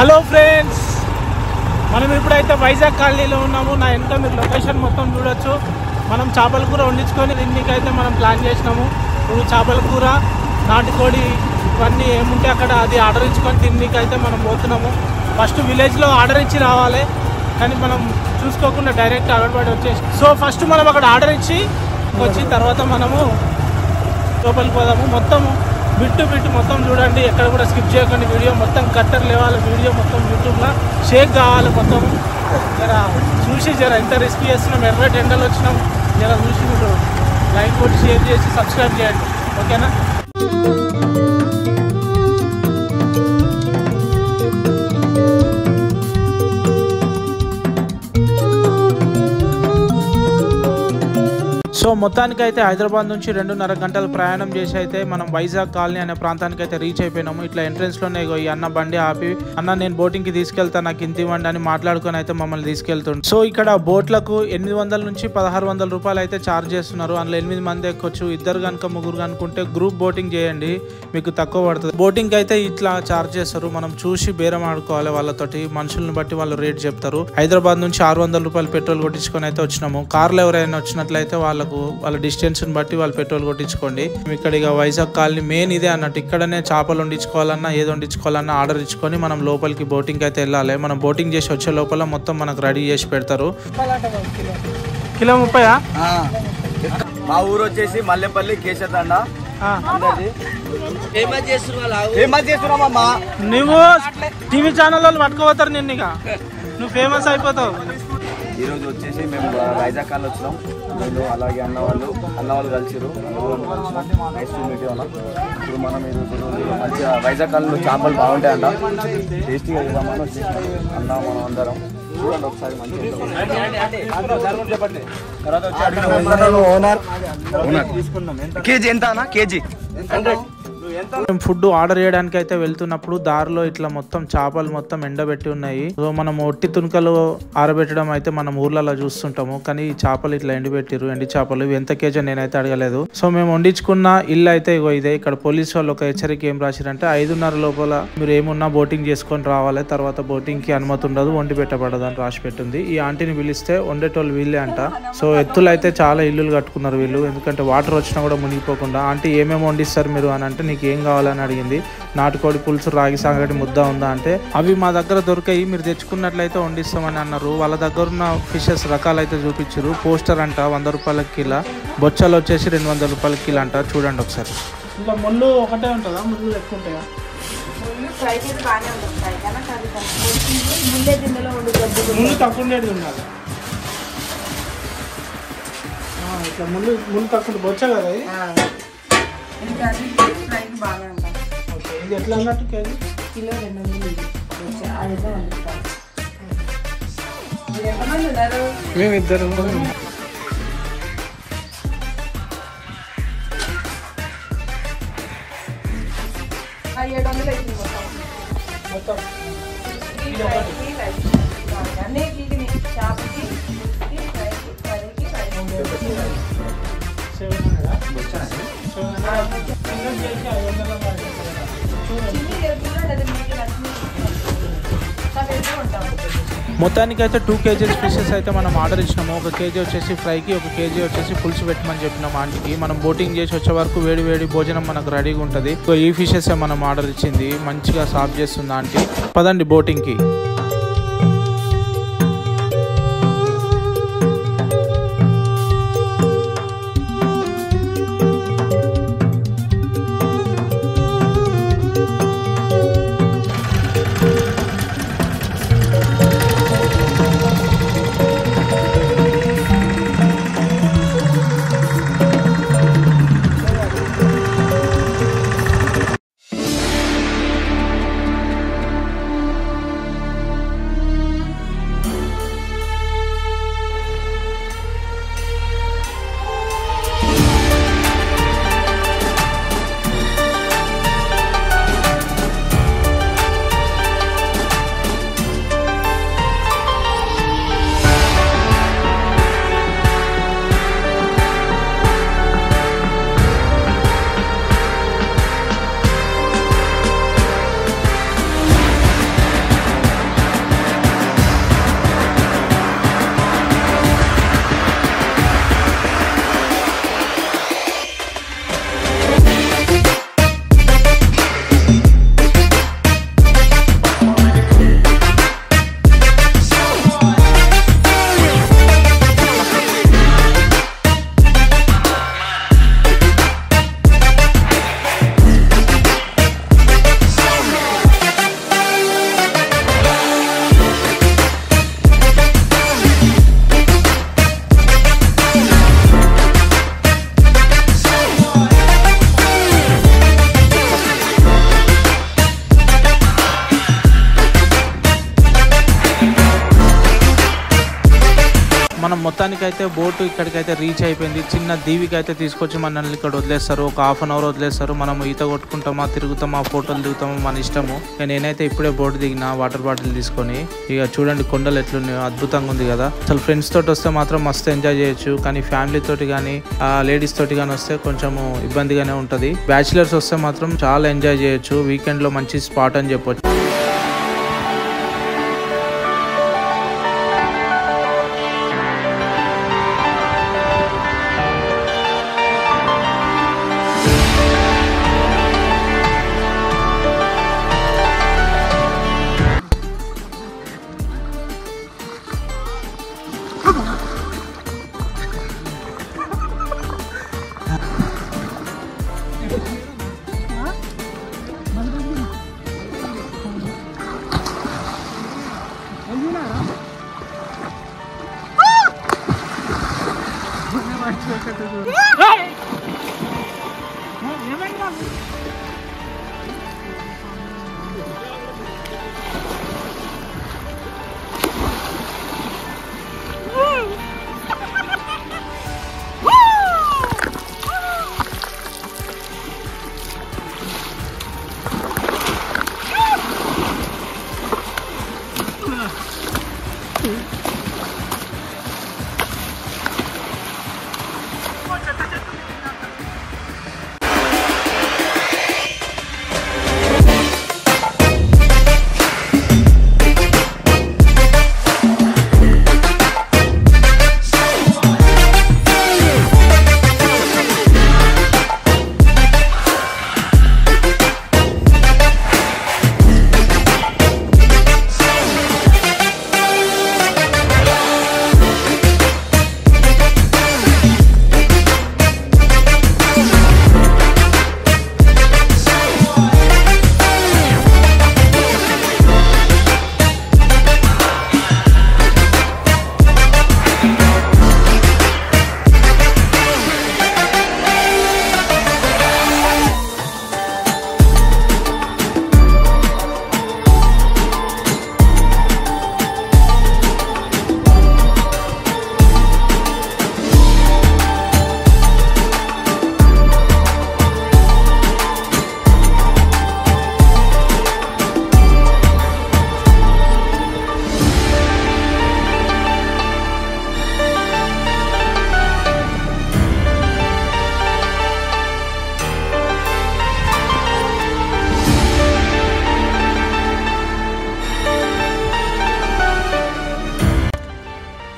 Hello friends, మనం ఇప్పుడైతే వైజాగ్ కాలనీలో ఉన్నాము. నా వెనక మీరు లొకేషన్ మొత్తం చూడొచ్చు. మనం చేపల కూర వండించుకొని దీనికైతే మనం ప్లాన్ చేసినాము. ఇప్పుడు చేపల కూర, నాటుకోడి ఇవన్నీ ఏముంటే అక్కడ అది ఆర్డర్ ఇచ్చుకొని దీనికైతే మనం పోతున్నాము. ఫస్ట్ విలేజ్లో ఆర్డర్ ఇచ్చి రావాలి, కానీ మనం చూసుకోకుండా డైరెక్ట్ అగడబడి వచ్చేసి. సో ఫస్ట్ మనం అక్కడ ఆర్డర్ ఇచ్చి వచ్చిన తర్వాత మనము లోపలికి పోదాము. మొత్తం బిట్టు మొత్తం చూడండి, ఎక్కడ కూడా స్కిప్ చేయకండి. వీడియో మొత్తం కట్టర్ లేవాలి, వీడియో మొత్తం యూట్యూబ్లో షేక్ కావాలి. మొత్తం జర ఎంత రిస్క్ చేస్తున్నాం, ఎర్రటి ఎండలు వచ్చినాం. జర చూసి మీరు లైక్ కొట్టి షేర్ చేసి సబ్స్క్రైబ్ చేయండి, ఓకేనా? సో మొత్తానికి అయితే హైదరాబాద్ నుంచి 2.5 గంటల ప్రయాణం చేసి అయితే మనం వైజాగ్ కాలనీ అనే ప్రాంతానికి అయితే రీచ్ అయిపోయినాము. ఇట్లా ఎంట్రెన్స్లోనే ఈ అన్న బండి ఆపి, అన్న నేను బోటింగ్కి తీసుకెళ్తాను, నాకు ఇంత ఇవ్వండి అని మాట్లాడుకొని అయితే మమ్మల్ని తీసుకెళ్తుండే. సో ఇక్కడ బోట్లకు 800 నుంచి 1600 రూపాయలు అయితే ఛార్జ్ చేస్తున్నారు. అందులో 8 మంది ఎక్కొచ్చు. ఇద్దరు కనుక ముగ్గురు కనుకుంటే గ్రూప్ బోటింగ్ చేయండి, మీకు తక్కువ పడుతుంది. బోటింగ్ అయితే ఇట్లా ఛార్జ్ చేస్తారు. మనం చూసి బేరం ఆడుకోవాలి వాళ్ళతోటి, మనుషులను బట్టి వాళ్ళు రేట్ చెప్తారు. హైదరాబాద్ నుంచి 600 రూపాయలు పెట్రోల్ కొట్టించుకొని అయితే వచ్చినాము. కార్లో ఎవరైనా వచ్చినట్లయితే వాళ్ళ డిస్టెన్స్ బట్టి వాళ్ళు పెట్రోల్ కొట్టించుకోండి. ఇక్కడ ఇక వైజాగ్ కాలనీ మెయిన్ ఇదే అన్నట్టు. ఇక్కడనే చేపలు వండించుకోవాలన్నా ఏది వండించుకోవాలన్నా ఆర్డర్ ఇచ్చుకొని మనం లోపలికి బోటింగ్ అయితే వెళ్ళాలి. మనం బోటింగ్ చేసి వచ్చే లోపల మొత్తం మనకు రెడీ చేసి పెడతారు. కిలో 30. మా ఊరు వచ్చేసి మల్లెపల్లి కేశతండ. నువ్వు టీవీ ఛానల్ వాళ్ళు పట్టుకోపోతారు నిన్ను, ఇక నువ్వు ఫేమస్ అయిపోతావు. ఈరోజు వచ్చేసి మేము వైజాగ్ కాల్ వచ్చినాం. నేను అలాగే అన్న వాళ్ళు కలిసిరు. నైస్ టు మీట్ యు అన్న. ఇప్పుడు మనం మంచిగా వైజాగ్ కాలంలో చేపలు బాగుంటాయంట, టేస్టీగా చేద్దామని వచ్చేసినాం అన్న మనం అందరం. చూడండి ఒకసారి మంచిగా కేజీ ఎంత అన్న? కేజీ 100. మేము ఫుడ్ ఆర్డర్ చేయడానికి అయితే వెళ్తున్నప్పుడు దారిలో ఇట్లా మొత్తం చేపలు మొత్తం ఎండబెట్టి ఉన్నాయి. సో మనం ఒట్టి తునకలు ఆరబెట్టడం అయితే మనం ఊర్లలో చూస్తుంటాము, కానీ ఈ చేపలు ఇట్లా ఎండిపెట్టిరు. ఎండి చేపలు ఇవి ఎంత కేజీ నేనైతే అడగలేదు. సో మేము వండించుకున్న ఇల్లు అయితే ఇదే. ఇక్కడ పోలీసు వాళ్ళు ఒక హెచ్చరిక ఏం రాశారంటే 5:30 లోపల మీరు ఏమున్నా బోటింగ్ చేసుకొని రావాలి, తర్వాత బోటింగ్ కి అనుమతి ఉండదు, వండి పెట్టబడదు అని రాసి పెట్టింది. ఈ ఆంటీని పిలిస్తే వండేటోళ్ళు వీళ్ళే అంట. సో ఎత్తులు అయితే చాలా ఇల్లులు కట్టుకున్నారు వీళ్ళు, ఎందుకంటే వాటర్ వచ్చినా కూడా మునిగిపోకుండా. ఆంటీ ఏమేమి వండిస్తారు మీరు అని అంటే, నీకు ఏం కావాలని అడిగింది. నాటుకోడి పులుసు, రాగి సంగటి ముద్ద ఉందా అంటే, అవి మా దగ్గర దొరికాయి, మీరు తెచ్చుకున్నట్లయితే వండిస్తామని అన్నారు. వాళ్ళ దగ్గర ఉన్న ఫిషెస్ రకాలు అయితే చూపించారు. పోస్టర్ అంట 100 రూపాయలకి కిలో, బొచ్చలు వచ్చేసి 200 రూపాయలకి కిలో అంట. చూడండి ఒకసారి. ఇంకా ముళ్ళు ఒకటే ఉంటుందా, ముళ్ళు ఎక్కువ ఉంటాయా? ముళ్ళు తక్కువ ఉండేది ఉండాలి. ఇట్లా ముళ్ళు తక్కువ బొచ్చ కదా ఇది ఎట్లా అన్నట్టు కేజీ? కిలో 200. మేము ఇద్దరు. మొత్తం మొత్తానికి అయితే 2 కేజీస్ ఫిషెస్ అయితే మనం ఆర్డర్ ఇచ్చినాము. 1 కేజీ వచ్చేసి ఫ్రైకి, 1 కేజీ వచ్చేసి పులుసు పెట్టమని చెప్పినాం ఆంటీకి. మనం బోటింగ్ చేసి వచ్చే వరకు వేడి భోజనం మనకు రెడీగా ఉంటుంది. సో ఈ ఫిషెస్ మనం ఆర్డర్ ఇచ్చింది. మంచిగా సాఫ్ చేస్తుంది ఆంటీ. పదండి బోటింగ్కి. మనం మొత్తానికైతే బోటు ఇక్కడికైతే రీచ్ అయిపోయింది. చిన్న దీవికి అయితే తీసుకొచ్చి మనల్ని ఇక్కడ వదిలేస్తారు. ఒక హాఫ్ అన్ అవర్ వదిలేస్తారు. మనం ఈత కొట్టుకుంటామా, తిరుగుతామా, ఫోటోలు దిగుతామా మన ఇష్టము. నేనైతే ఇప్పుడే బోటు దిగిన వాటర్ బాటిల్ తీసుకొని. ఇక చూడండి కొండలు ఎట్లున్నాయో, అద్భుతంగా ఉంది కదా. అసలు ఫ్రెండ్స్ తోటి వస్తే మాత్రం మస్తు ఎంజాయ్ చేయొచ్చు. కానీ ఫ్యామిలీ తోటి కానీ లేడీస్ తోటి కానీ వస్తే కొంచెం ఇబ్బందిగానే ఉంటది. బ్యాచిలర్స్ వస్తే మాత్రం చాలా ఎంజాయ్ చేయొచ్చు. వీకెండ్ లో మంచి స్పాట్ అని చెప్పొచ్చు.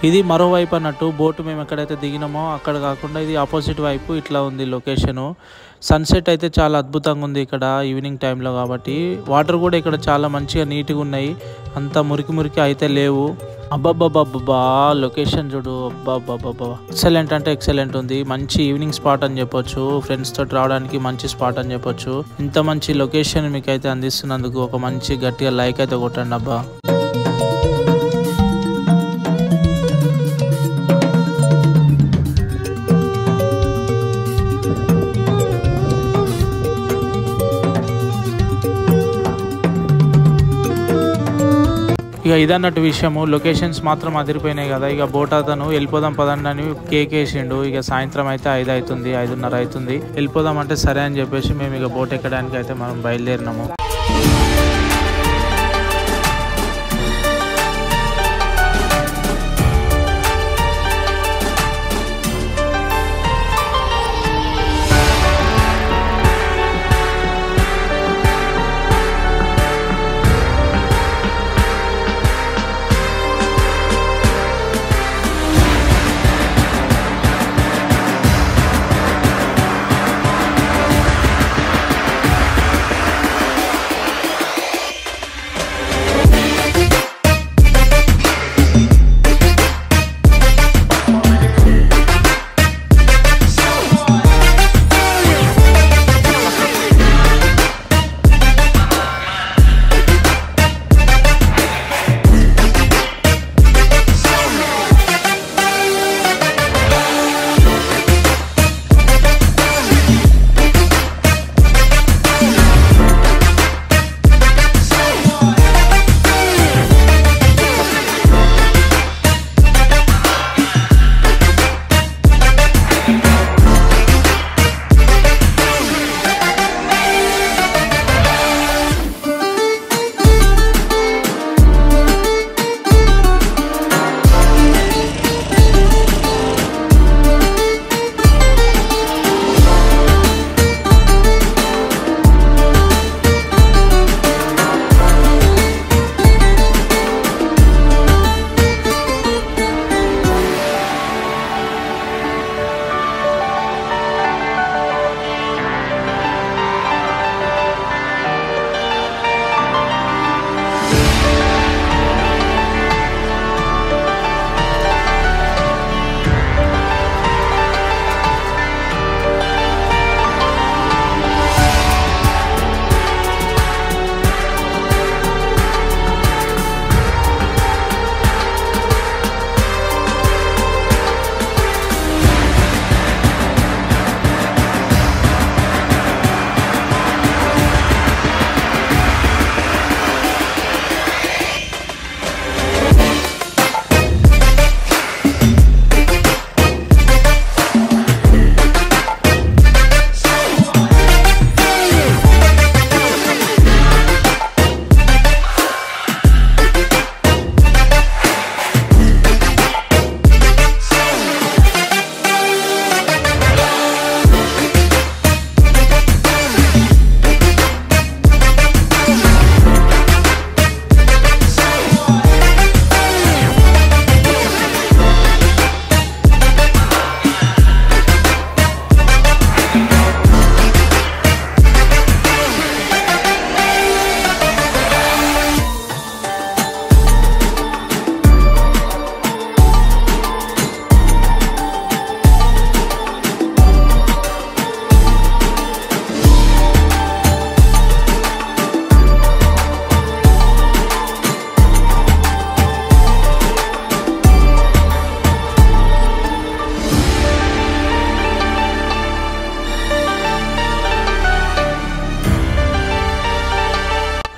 ఇది మరోవైపు అన్నట్టు. బోటు మేము ఎక్కడైతే దిగినామో అక్కడ కాకుండా ఇది ఆపోజిట్ వైపు ఇట్లా ఉంది లొకేషను. సన్సెట్ అయితే చాలా అద్భుతంగా ఉంది ఇక్కడ ఈవినింగ్ టైంలో కాబట్టి. వాటర్ కూడా ఇక్కడ చాలా మంచిగా నీట్గా ఉన్నాయి. అంత మురికి మురికి అయితే లేవు. అబ్బాబ్బాబ్బా లొకేషన్ చూడు, అబ్బాబ్బాబ్బా ఎక్సలెంట్ అంటే ఎక్సలెంట్ ఉంది. మంచి ఈవినింగ్ స్పాట్ అని చెప్పొచ్చు. ఫ్రెండ్స్ తోటి రావడానికి మంచి స్పాట్ అని చెప్పొచ్చు. ఇంత మంచి లొకేషన్ మీకు అయితే అందిస్తున్నందుకు ఒక మంచి గట్టిగా లైక్ అయితే కొట్టండి అబ్బా. ఇక ఇదన్నట్టు విషయము. లొకేషన్స్ మాత్రం అదిరిపోయినాయి కదా. ఇక బోట్ అతను వెళ్ళిపోదాం పదండి అని కేక్ వేసిండు. ఇక సాయంత్రం అయితే 5 అవుతుంది, 5:30 అవుతుంది. వెళ్ళిపోదాం అంటే సరే అని చెప్పేసి మేము ఇక బోట్ ఎక్కడానికి అయితే మనం బయలుదేరినాము.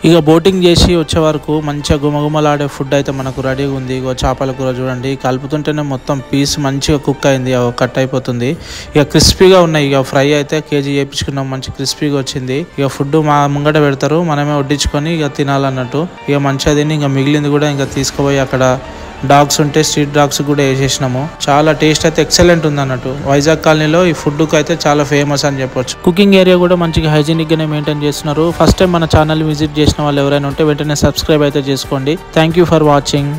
ఇక బోటింగ్ చేసి వచ్చే వరకు మంచిగా గుమగుమలాడే ఫుడ్ అయితే మనకు రెడీగా ఉంది. ఇగో చేపల కూర చూడండి, కలుపుతుంటేనే మొత్తం పీస్ మంచిగా కుక్ అయింది, కట్ అయిపోతుంది. ఇక క్రిస్పీగా ఉన్నాయి. ఇక ఫ్రై అయితే కేజీ చేయించుకున్నాం, మంచి క్రిస్పీగా వచ్చింది. ఇక ఫుడ్ మా ముంగట పెడతారు, మనమే వడ్డించుకొని ఇక తినాలన్నట్టు. ఇక మంచిగా తిని ఇంకా మిగిలింది కూడా ఇంకా తీసుకుపోయి అక్కడ డాగ్స్ ఉంటే స్ట్రీట్ డాగ్స్ కూడా వేసేసినాము. చాలా టేస్ట్ అయితే ఎక్సలెంట్ ఉంది అన్నట్టు. వైజాగ్ కాలనీలో ఈ ఫుడ్ అయితే చాలా ఫేమస్ అని చెప్పొచ్చు. కుకింగ్ ఏరియా కూడా మంచిగా హైజీనిక్ గానే మెయింటైన్ చేస్తున్నారు. ఫస్ట్ టైం మన ఛానల్ విజిట్ చేసిన వాళ్ళు ఎవరైనా ఉంటే వెంటనే సబ్స్క్రైబ్ అయితే చేసుకోండి. Thank you for watching.